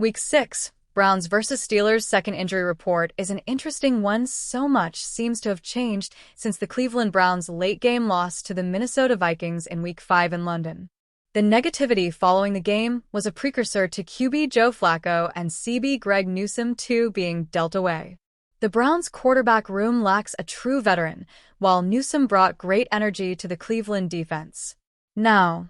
Week 6, Browns vs. Steelers' second injury report is an interesting one. So much seems to have changed since the Cleveland Browns' late-game loss to the Minnesota Vikings in Week 5 in London. The negativity following the game was a precursor to QB Joe Flacco and CB Greg Newsome too being dealt away. The Browns' quarterback room lacks a true veteran, while Newsome brought great energy to the Cleveland defense. Now,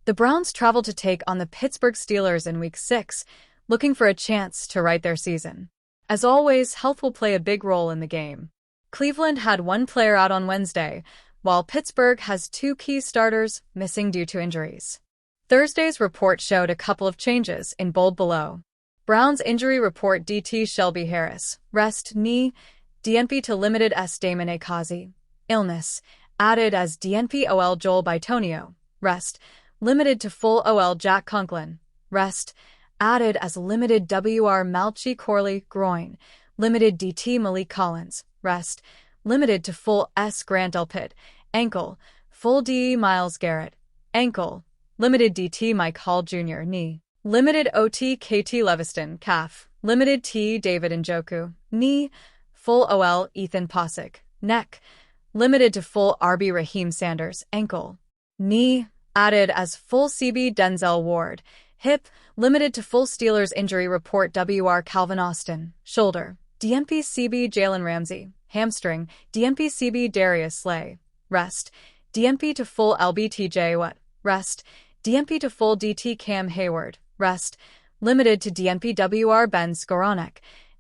the Browns travel to take on the Pittsburgh Steelers in Week 6, looking for a chance to right their season. As always, health will play a big role in the game. Cleveland had one player out on Wednesday, while Pittsburgh has two key starters missing due to injuries. Thursday's report showed a couple of changes, in bold below. Browns injury report: DT Shelby Harris, rest, knee, DNP to limited S. Damon Akazi, illness, added as DNP OL Joel Bitonio, rest, limited to full OL Jack Conklin, rest, added as limited WR Malchi Corley, groin, limited DT Malik Collins, rest, limited to full S. Grant Delpit, ankle, full DE Myles Garrett, ankle, limited DT Mike Hall Jr., knee, limited OT KT Leviston, calf, limited T. David Njoku, knee, full OL Ethan Posick, neck, limited to full RB Raheem Sanders, ankle, knee, added as full CB Denzel Ward, hip, limited to full Steelers injury report WR Calvin Austin, shoulder, DNP CB Jalen Ramsey, hamstring, DNP CB Darius Slay, rest, DNP to full LBTJ Watt, rest, DNP to full DT Cam Hayward, rest, limited to DNP WR Ben Skowronek,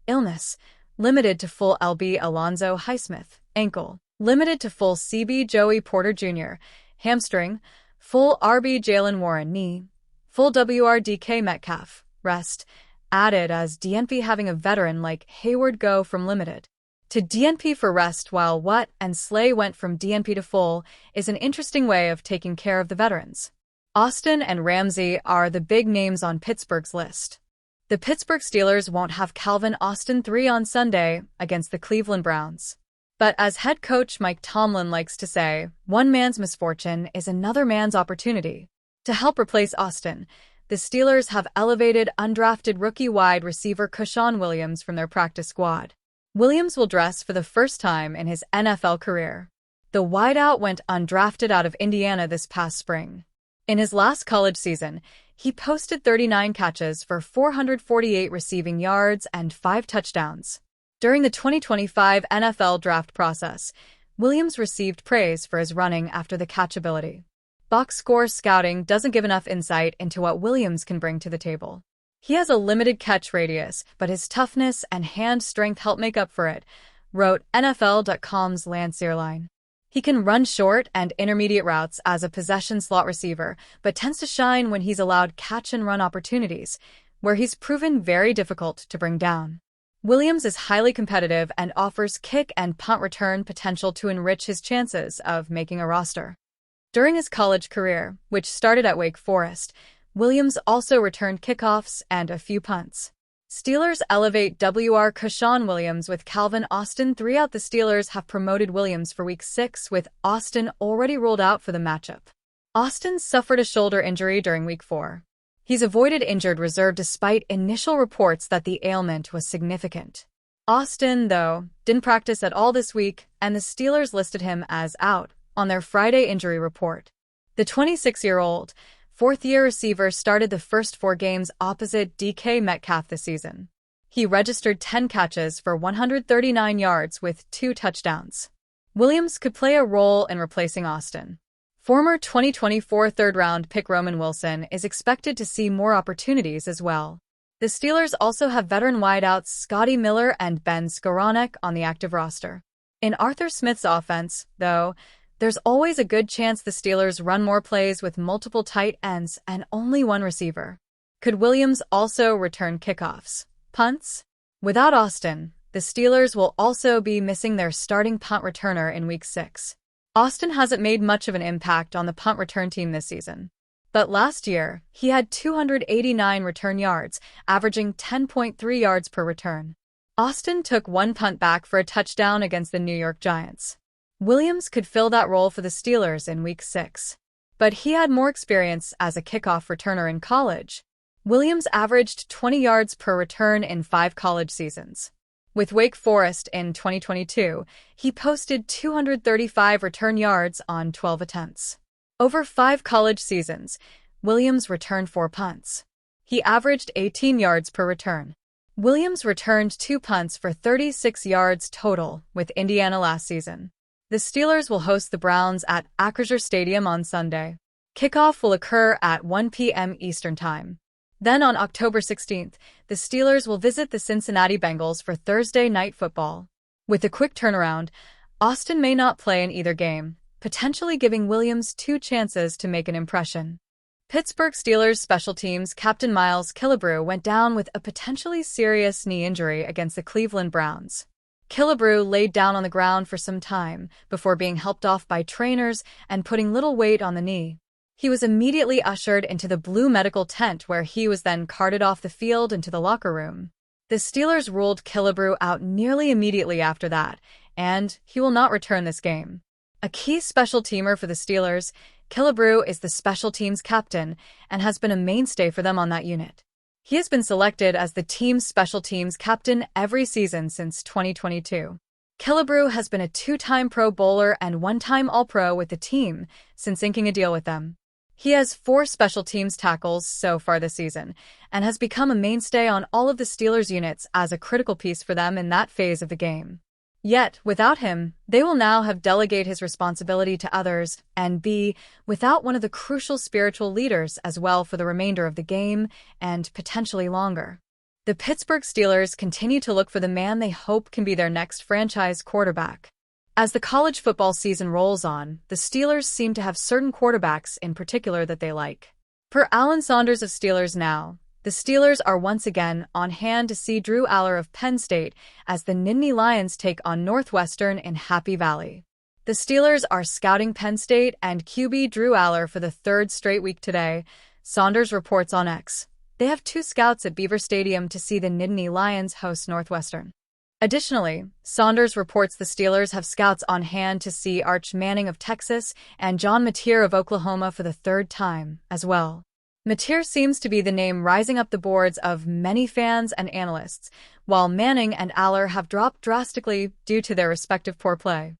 illness, limited to full LB Alonzo Highsmith, ankle, limited to full CB Joey Porter Jr., hamstring, full RB Jalen Warren, knee, full WR DK Metcalf, rest, added as DNP having a veteran like Hayward go from limited to DNP for rest, while Watt and Slay went from DNP to full, is an interesting way of taking care of the veterans. Austin and Ramsey are the big names on Pittsburgh's list. The Pittsburgh Steelers won't have Calvin Austin 3 on Sunday against the Cleveland Browns. But as head coach Mike Tomlin likes to say, one man's misfortune is another man's opportunity. To help replace Austin, the Steelers have elevated undrafted rookie wide receiver Kushawn Williams from their practice squad. Williams will dress for the first time in his NFL career. The wideout went undrafted out of Indiana this past spring. In his last college season, he posted 39 catches for 448 receiving yards and 5 touchdowns. During the 2025 NFL draft process, Williams received praise for his running after the catchability. Box score scouting doesn't give enough insight into what Williams can bring to the table. He has a limited catch radius, but his toughness and hand strength help make up for it, wrote NFL.com's Lance Zierlein. He can run short and intermediate routes as a possession slot receiver, but tends to shine when he's allowed catch-and-run opportunities, where he's proven very difficult to bring down. Williams is highly competitive and offers kick and punt return potential to enrich his chances of making a roster. During his college career, which started at Wake Forest, Williams also returned kickoffs and a few punts. Steelers elevate WR Kushawn Williams with Calvin Austin 3 out. The Steelers have promoted Williams for Week 6 with Austin already ruled out for the matchup. Austin suffered a shoulder injury during Week 4. He's avoided injured reserve despite initial reports that the ailment was significant. Austin, though, didn't practice at all this week, and the Steelers listed him as out on their Friday injury report. The 26-year-old, fourth-year receiver started the first 4 games opposite DK Metcalf this season. He registered 10 catches for 139 yards with 2 touchdowns. Williams could play a role in replacing Austin. Former 2024 third-round pick Roman Wilson is expected to see more opportunities as well. The Steelers also have veteran wideouts Scotty Miller and Ben Skowronek on the active roster. In Arthur Smith's offense, though, there's always a good chance the Steelers run more plays with multiple tight ends and only one receiver. Could Williams also return kickoffs? Punts? Without Austin, the Steelers will also be missing their starting punt returner in Week 6. Austin hasn't made much of an impact on the punt return team this season. But last year, he had 289 return yards, averaging 10.3 yards per return. Austin took 1 punt back for a touchdown against the New York Giants. Williams could fill that role for the Steelers in Week 6. But he had more experience as a kickoff returner in college. Williams averaged 20 yards per return in 5 college seasons. With Wake Forest in 2022, he posted 235 return yards on 12 attempts. Over 5 college seasons, Williams returned 4 punts. He averaged 18 yards per return. Williams returned 2 punts for 36 yards total with Indiana last season. The Steelers will host the Browns at Acrisure Stadium on Sunday. Kickoff will occur at 1 p.m. Eastern Time. Then on October 16th, the Steelers will visit the Cincinnati Bengals for Thursday Night Football. With a quick turnaround, Austin may not play in either game, potentially giving Williams 2 chances to make an impression. Pittsburgh Steelers special teams captain Miles Killebrew went down with a potentially serious knee injury against the Cleveland Browns. Killebrew laid down on the ground for some time before being helped off by trainers and putting little weight on the knee. He was immediately ushered into the blue medical tent where he was then carted off the field into the locker room. The Steelers ruled Killebrew out nearly immediately after that, and he will not return this game. A key special teamer for the Steelers, Killebrew is the special teams captain and has been a mainstay for them on that unit. He has been selected as the team's special teams captain every season since 2022. Killebrew has been a 2-time Pro Bowler and 1-time All-Pro with the team since inking a deal with them. He has 4 special teams tackles so far this season and has become a mainstay on all of the Steelers' units as a critical piece for them in that phase of the game. Yet, without him, they will now have delegated his responsibility to others and be without one of the crucial spiritual leaders as well for the remainder of the game and potentially longer. The Pittsburgh Steelers continue to look for the man they hope can be their next franchise quarterback. As the college football season rolls on, the Steelers seem to have certain quarterbacks in particular that they like. Per Alan Saunders of Steelers Now, the Steelers are once again on hand to see Drew Allar of Penn State as the Nittany Lions take on Northwestern in Happy Valley. The Steelers are scouting Penn State and QB Drew Allar for the 3rd straight week today, Saunders reports on X. They have 2 scouts at Beaver Stadium to see the Nittany Lions host Northwestern. Additionally, Saunders reports the Steelers have scouts on hand to see Arch Manning of Texas and John Mateer of Oklahoma for the 3rd time, as well. Mateer seems to be the name rising up the boards of many fans and analysts, while Manning and Allar have dropped drastically due to their respective poor play.